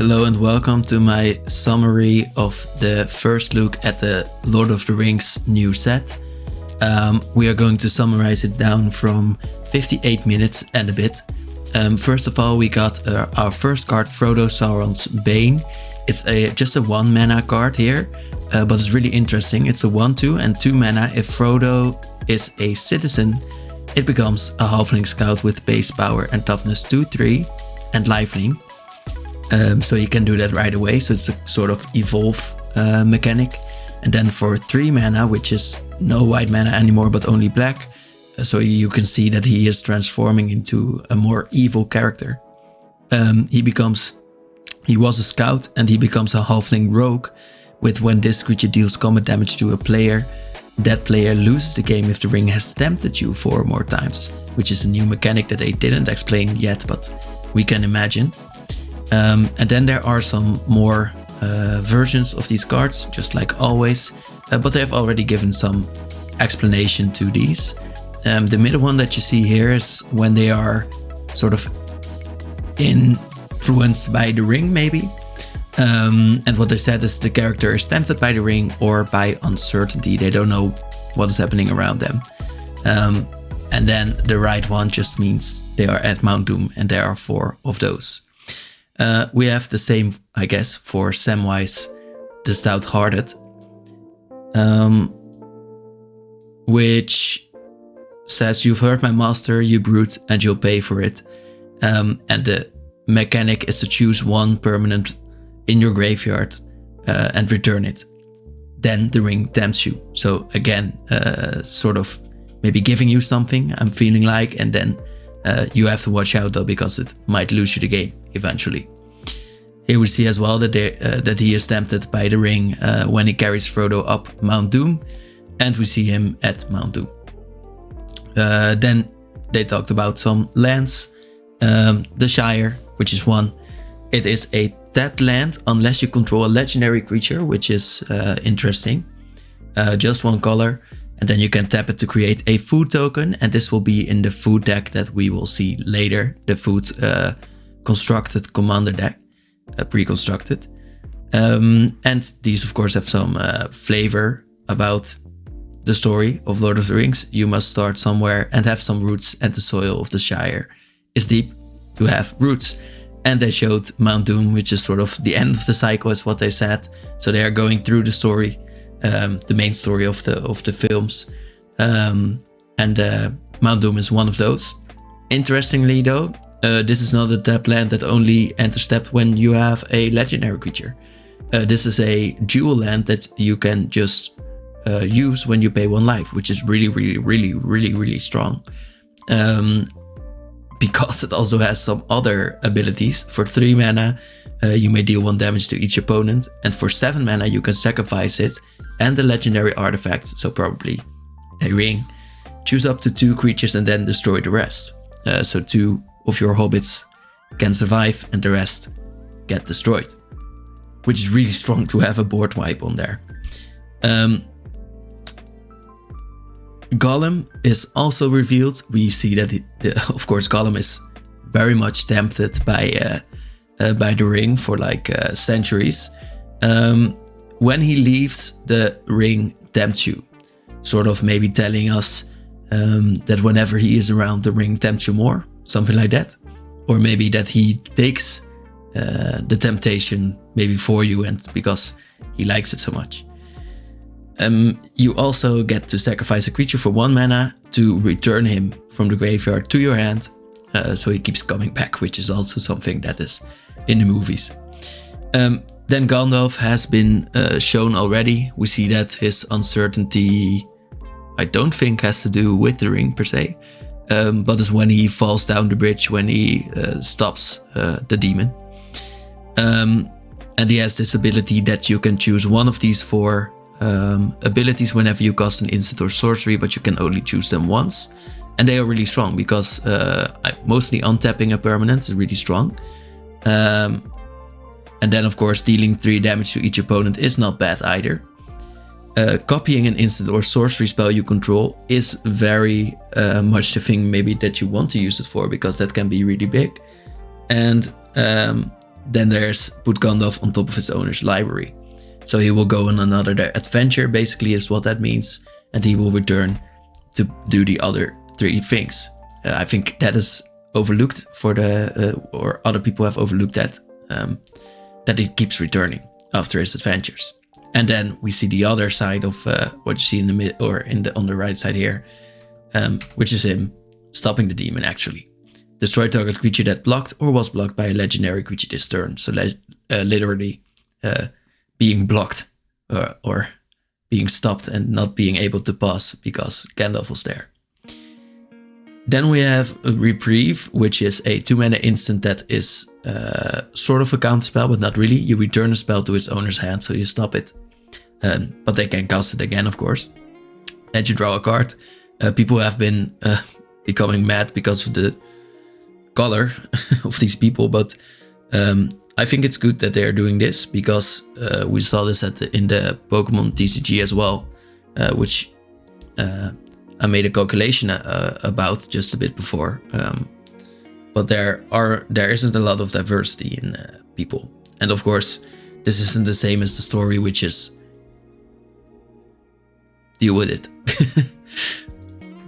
Hello and welcome to my summary of the first look at the Lord of the Rings new set. We are going to summarize it down from 58 minutes and a bit. First of all, we got our first card, Frodo Sauron's Bane. It's just a 1 mana card here, but it's really interesting. It's a 1/2 and 2 mana. If Frodo is a citizen, it becomes a Halfling Scout with base power and toughness 2/3 and lifelink. So you can do that right away. So it's a sort of evolve mechanic. And then for 3 mana, which is no white mana anymore, but only black. So you can see that he is transforming into a more evil character. He was a scout and he becomes a halfling rogue with when this creature deals combat damage to a player, that player loses the game if the ring has tempted you 4 or more times, which is a new mechanic that they didn't explain yet, but we can imagine. And then there are some more versions of these cards, just like always, but they have already given some explanation to these. The middle one that you see here is when they are sort of influenced by the ring, maybe. And what they said is the character is tempted by the ring or by uncertainty. They don't know what is happening around them. And then the right one just means they are at Mount Doom, and there are 4 of those. We have the same, I guess, for Samwise the Stout-Hearted, which says, "You've heard my master, you brute, and you'll pay for it." And the mechanic is to choose 1 permanent in your graveyard and return it. Then the ring tempts you. So again, sort of maybe giving you something, I'm feeling like, and then you have to watch out though, because it might lose you the game eventually. Here we see as well that he is tempted by the ring when he carries Frodo up Mount Doom, and we see him at Mount Doom. Then they talked about some lands. The Shire, which is 1. It is a tapped land unless you control a legendary creature, which is interesting. Just 1 color. And then you can tap it to create a food token, and this will be in the food deck that we will see later, the food constructed commander deck, pre-constructed. And these of course have some flavor about the story of Lord of the Rings. You must start somewhere and have some roots, and the soil of the Shire is deep to have roots. And they showed Mount Doom, which is sort of the end of the cycle, is what they said. So they are going through the story. The main story of the films, and Mount Doom is one of those. Interestingly though, this is not a tapped land that only enters tapped when you have a legendary creature. This is a dual land that you can just use when you pay 1 life, which is really strong. Because it also has some other abilities. For 3 mana, you may deal 1 damage to each opponent, and for 7 mana you can sacrifice it and the legendary artifact, so probably a ring. Choose up to 2 creatures and then destroy the rest. So 2 of your hobbits can survive and the rest get destroyed, which is really strong to have a board wipe on there. Gollum is also revealed. We see that, of course, Gollum is very much tempted by the ring for like centuries. When he leaves, the ring tempts you, sort of maybe telling us that whenever he is around, the ring tempts you more, something like that. Or maybe that he takes the temptation maybe for you, and because he likes it so much. You also get to sacrifice a creature for 1 mana to return him from the graveyard to your hand. So he keeps coming back, which is also something that is in the movies. Then Gandalf has been shown already. We see that his uncertainty, I don't think has to do with the ring per se, but is when he falls down the bridge, when he stops the demon. And he has this ability that you can choose 1 of these 4 abilities whenever you cast an instant or sorcery, but you can only choose them once. And they are really strong because mostly untapping a permanent is really strong. And then of course dealing 3 damage to each opponent is not bad either. Copying an instant or sorcery spell you control is very much the thing maybe that you want to use it for, because that can be really big. And then there's put Gandalf on top of his owner's library. So he will go on another adventure, basically is what that means, and he will return to do the other 3 things. I think that is overlooked for or other people have overlooked that he keeps returning after his adventures. And then we see the other side of what you see in the mid or on the right side here, which is him stopping the demon actually. Destroy target creature that blocked or was blocked by a legendary creature this turn. So literally being blocked or being stopped and not being able to pass because Gandalf was there. Then we have a Reprieve, which is a 2-mana instant that is sort of a counter spell, but not really. You return a spell to its owner's hand, so you stop it. But they can cast it again, of course. And you draw a card. People have been becoming mad because of the color of these people, but I think it's good that they're doing this because we saw this in the Pokemon TCG as well, which I made a calculation about just a bit before. But there isn't a lot of diversity in people, and of course this isn't the same as the story, which is deal with it.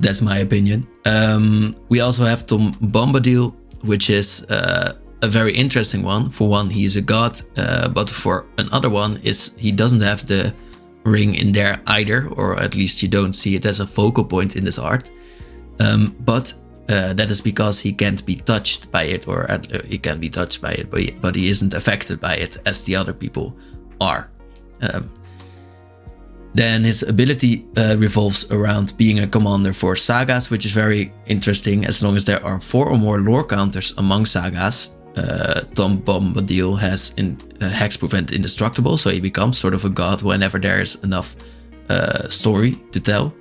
That's my opinion. We also have Tom Bombadil, which is a very interesting one. For one, he is a god, but for another one is he doesn't have the ring in there either, or at least you don't see it as a focal point in this art. But that is because he can't be touched by it, or he can be touched by it, but he isn't affected by it as the other people are. Then his ability revolves around being a commander for sagas, which is very interesting. As long as there are 4 or more lore counters among sagas, Tom Bombadil has Hexproof Indestructible, so he becomes sort of a god whenever there is enough story to tell.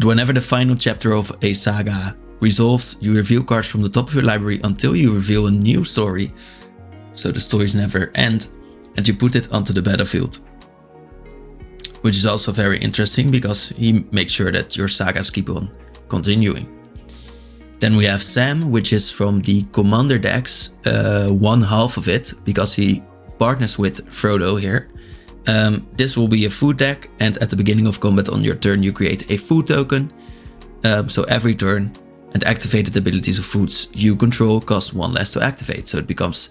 Whenever the final chapter of a saga resolves, you reveal cards from the top of your library until you reveal a new story, so the stories never end, and you put it onto the battlefield. Which is also very interesting because he makes sure that your sagas keep on continuing. Then we have Sam, which is from the Commander decks, 1/2 of it, because he partners with Frodo here. This will be a food deck, and at the beginning of combat on your turn you create a food token. So every turn, and activated abilities of foods you control cost 1 less to activate. So it becomes,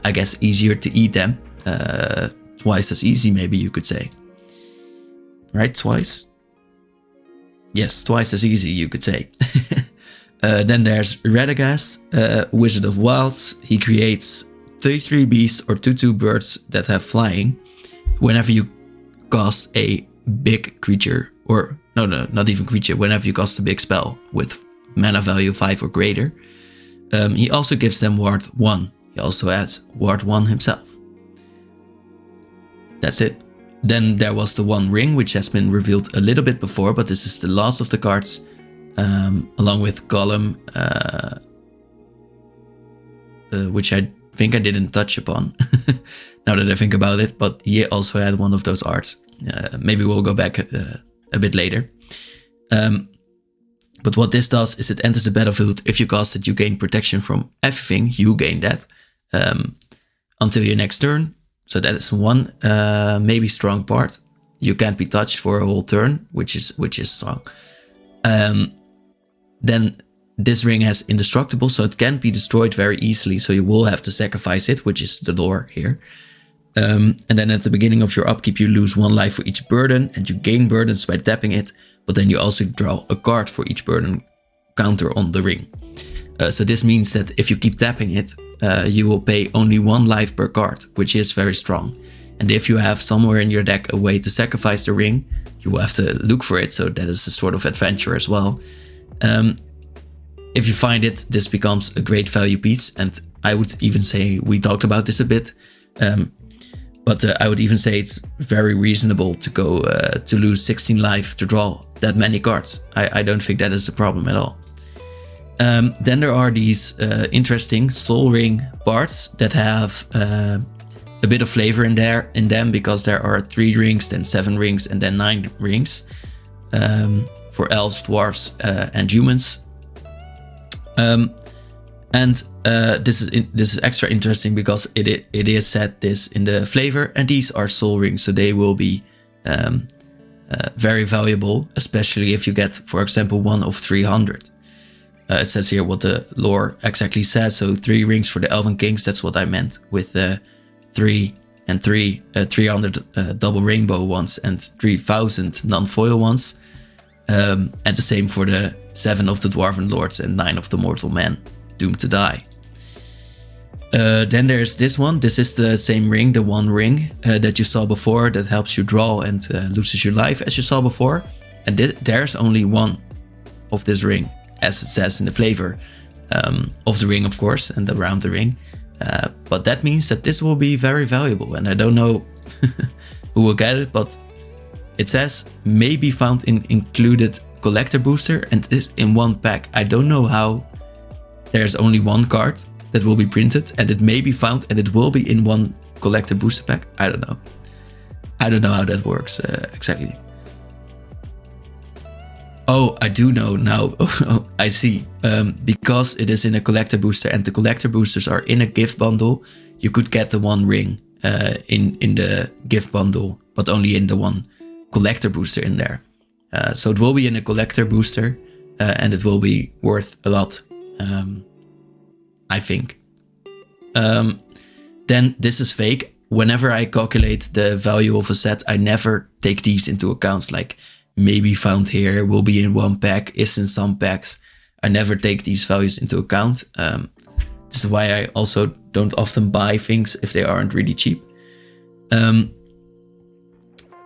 I guess, easier to eat them. Twice as easy, maybe you could say. Right, twice? Yes, twice as easy, you could say. Then there's Radagast, Wizard of Wilds. He creates 3/3 beasts or 2/2 birds that have flying whenever you cast a big creature, or no, not even creature, whenever you cast a big spell with mana value 5 or greater. He also gives them Ward 1. He also adds Ward 1 himself. That's it. Then there was the One Ring, which has been revealed a little bit before, but this is the last of the cards, along with Gollum, which I think I didn't touch upon, now that I think about it, but he also had one of those arts. Maybe we'll go back a bit later. But what this does is it enters the battlefield. If you cast it, you gain protection from everything. You gain that until your next turn. So that is one maybe strong part. You can't be touched for a whole turn, which is strong. Then this ring has indestructible, so it can't be destroyed very easily. So you will have to sacrifice it, which is the lore here. And then at the beginning of your upkeep, you lose 1 life for each burden, and you gain burdens by tapping it. But then you also draw a card for each burden counter on the ring. So this means that if you keep tapping it, you will pay only 1 life per card, which is very strong. And if you have somewhere in your deck a way to sacrifice the ring, you will have to look for it. So that is a sort of adventure as well. If you find it, this becomes a great value piece. And I would even say, we talked about this a bit, but I would even say it's very reasonable to go to lose 16 life to draw that many cards. I don't think that is a problem at all. Then there are these interesting Soul Ring parts that have a bit of flavor in them, because there are 3 rings, then 7 rings, and then 9 rings for elves, dwarves, and humans. And this is extra interesting because it is said this in the flavor, and these are soul rings, so they will be very valuable, especially if you get, for example, 1 of 300. It says here what the lore exactly says. So 3 rings for the Elven Kings. That's what I meant with 3 and 3, 300 double rainbow ones and 3,000 non-foil ones. And the same for the 7 of the Dwarven Lords and 9 of the Mortal Men, doomed to die. Then there's this one. This is the same ring, the 1 ring that you saw before, that helps you draw and loses your life, as you saw before. And there's only 1 of this ring, as it says in the flavor of the ring, of course, and around the ring. But that means that this will be very valuable, and I don't know who will get it, but it says may be found in included collector booster, and this in 1 pack. I don't know how there's only 1 card that will be printed, and it may be found and it will be in 1 collector booster pack. I don't know. I don't know how that works exactly. Oh, I do know now. I see. Because it is in a collector booster and the collector boosters are in a gift bundle, you could get the 1 ring in the gift bundle, but only in the 1 collector booster in there. So it will be in a collector booster and it will be worth a lot, I think. Then this is fake. Whenever I calculate the value of a set, I never take these into account, like maybe found here, will be in 1 pack, is in some packs. I never take these values into account. This is why I also don't often buy things if they aren't really cheap.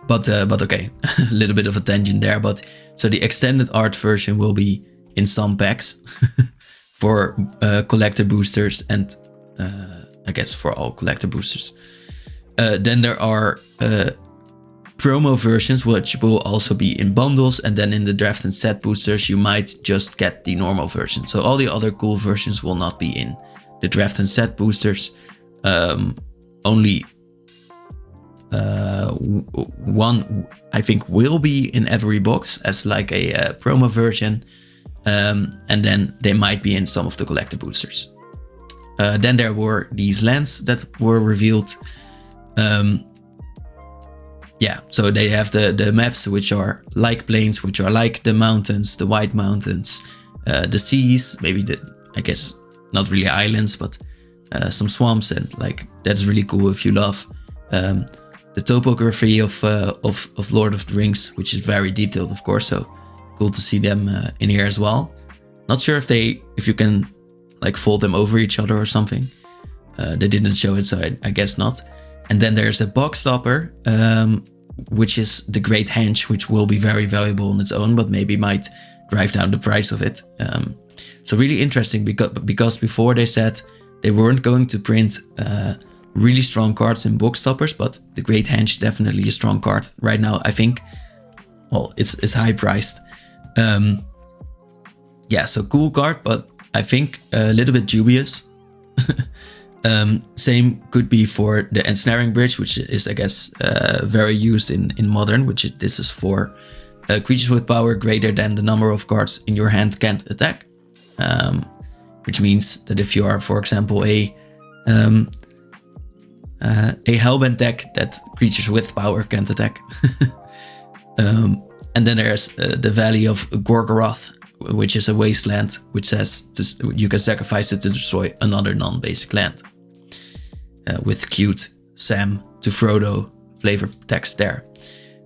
But okay, a little bit of a tangent there. But so the extended art version will be in some packs for collector boosters and I guess for all collector boosters. Then there are promo versions, which will also be in bundles, and then in the draft and set boosters you might just get the normal version. So all the other cool versions will not be in the draft and set boosters. Only 1 I think will be in every box as like a promo version, and then they might be in some of the collector boosters. Then there were these lands that were revealed. Yeah, so they have the maps, which are like plains, which are like the mountains, the white mountains, the seas, maybe I guess not really islands, but some swamps, and like that's really cool if you love the topography of Lord of the Rings, which is very detailed, of course. So cool to see them in here as well. Not sure if you can like fold them over each other or something. They didn't show it, so I guess not. And then there's a box stopper, which is the Great Henge, which will be very valuable on its own, but maybe might drive down the price of it. So really interesting, because before they said they weren't going to print really strong cards in box stoppers, but the Great Henge is definitely a strong card right now. I think, well, it's high priced. Yeah, so cool card, but I think a little bit dubious. Same could be for the Ensnaring Bridge, which is, I guess, very used in Modern, this is for creatures with power greater than the number of cards in your hand can't attack. Which means that if you are, for example, a Hellbent deck, that creatures with power can't attack. And then there's the Valley of Gorgoroth, which is a wasteland, which says you can sacrifice it to destroy another non-basic land. With cute Sam to Frodo flavor text there.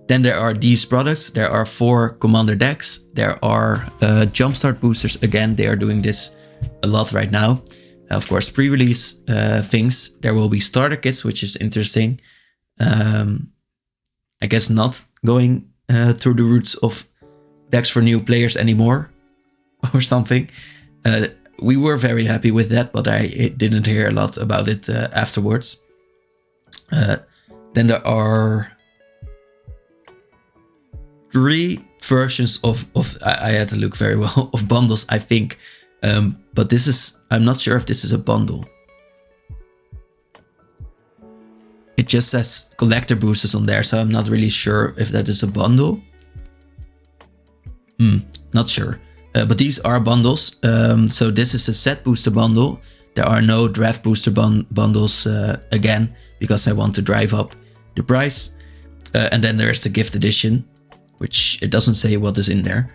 Then there are these products. There are 4 commander decks. There are jumpstart boosters. Again, they are doing this a lot right now. Of course, pre-release things. There will be starter kits, which is interesting. I guess not going through the roots of decks for new players anymore or something. We were very happy with that, but I didn't hear a lot about it afterwards. Then there are 3 versions of I had to look very well, of bundles, I think. But this is, I'm not sure if this is a bundle. It just says collector boosters on there, so I'm not really sure if that is a bundle. Not sure. But these are bundles. So this is a set booster bundle. There are no draft booster bundles again, because I want to drive up the price. And then there's the gift edition, which it doesn't say what is in there.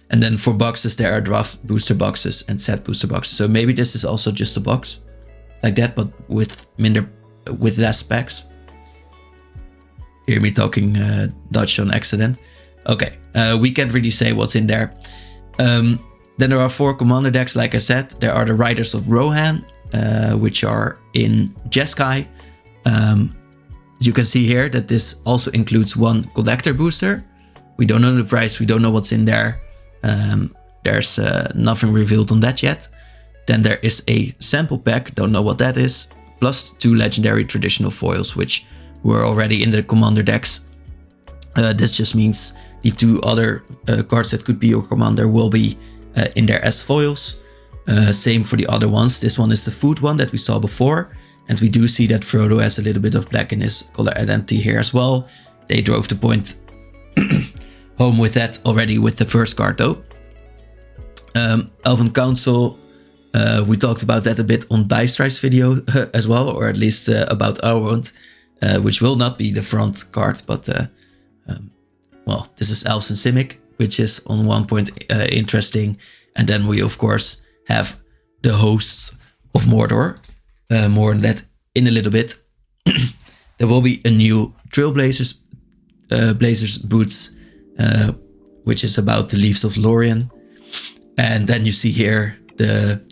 And then for boxes, there are draft booster boxes and set booster boxes. So maybe this is also just a box like that, but with less packs. Hear me talking Dutch on accident. Okay, we can't really say what's in there. Then there are 4 commander decks, like I said. There are the Riders of Rohan, which are in Jeskai. You can see here that this also includes 1 collector booster. We don't know the price, we don't know what's in there. There's nothing revealed on that yet. Then there is a sample pack, don't know what that is, plus 2 legendary traditional foils, which were already in the commander decks. This just means the 2 other cards that could be your commander will be in there as foils. Same for the other ones. This one is the food one that we saw before. And we do see that Frodo has a little bit of black in his color identity here as well. They drove the point home with that already with the first card though. Elven Council, we talked about that a bit on Dice Rise video as well, or at least about Elrond, which will not be the front card, but well, this is Elves and Simic, which is on one point interesting. And then we of course have the hosts of Mordor. More on that in a little bit. There will be a new Trailblazers Blazers boots, which is about the Leaves of Lorien. And then you see here the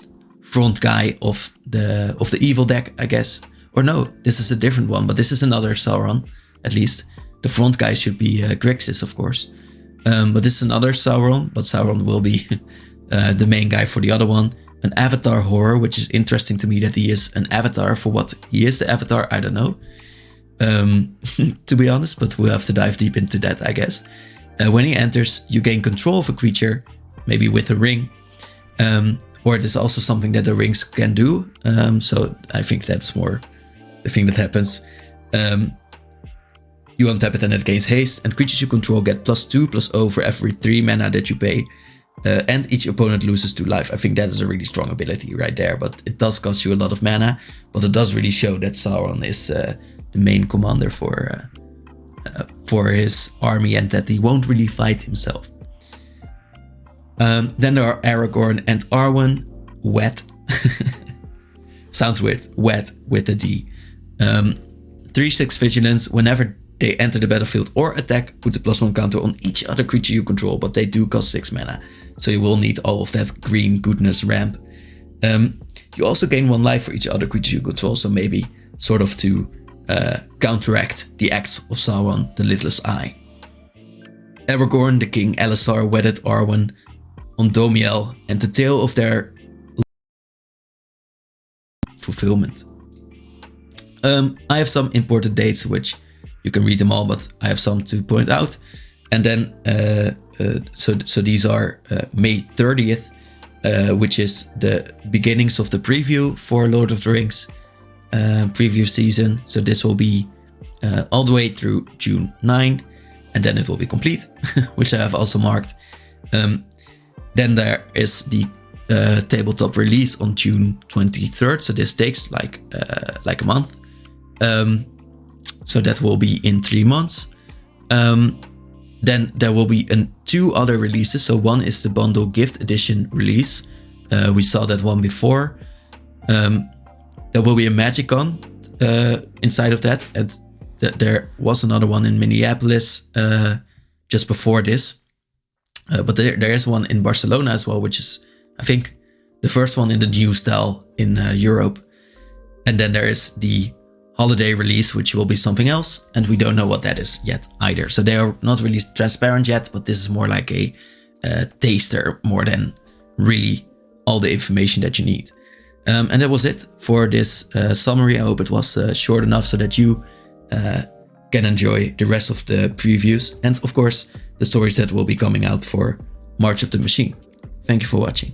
front guy of the evil deck, I guess. Or no, this is a different one, but this is another Sauron, at least. The front guy should be Grixis, of course. But this is another Sauron, but Sauron will be the main guy for the other one. An avatar horror, which is interesting to me that he is an avatar. For what he is the avatar, I don't know. To be honest, but we'll have to dive deep into that, I guess. When he enters, you gain control of a creature, maybe with a ring. Or it is also something that the rings can do. So I think that's more the thing that happens. You untap it and it gains haste, and creatures you control get +2/+0 for every 3 mana that you pay. And each opponent loses 2 life. I think that is a really strong ability right there, but it does cost you a lot of mana. But it does really show that Sauron is the main commander for his army and that he won't really fight himself. Then there are Aragorn and Arwen, wet. Sounds weird, wet with a D. 3/6 vigilance. Whenever they enter the battlefield or attack, put a +1 counter on each other creature you control, but they do cost 6 mana. So you will need all of that green goodness ramp. You also gain 1 life for each other creature you control, so maybe sort of to counteract the acts of Sauron, the Lidless Eye. Aragorn, the King, Elisar, wedded Arwen on Domiel, and the tale of their fulfillment. I have some important dates, which you can read them all, but I have some to point out. And then, so these are May 30th, which is the beginnings of the preview for Lord of the Rings preview season. So this will be all the way through June 9, and then it will be complete, which I have also marked. Then there is the tabletop release on June 23rd. So this takes like a month. So that will be in 3 months. Then there will be 2 other releases. So one is the bundle gift edition release. We saw that one before. There will be a Magicon inside of that. And there was another one in Minneapolis just before this. But there is one in Barcelona as well, which is, I think, the first one in the new style in Europe. And then there is the holiday release, which will be something else, and we don't know what that is yet either. So they are not really transparent yet, but this is more like a taster more than really all the information that you need. And that was it for this summary. I hope it was short enough so that you can enjoy the rest of the previews and of course the stories that will be coming out for March of the Machine. Thank you for watching.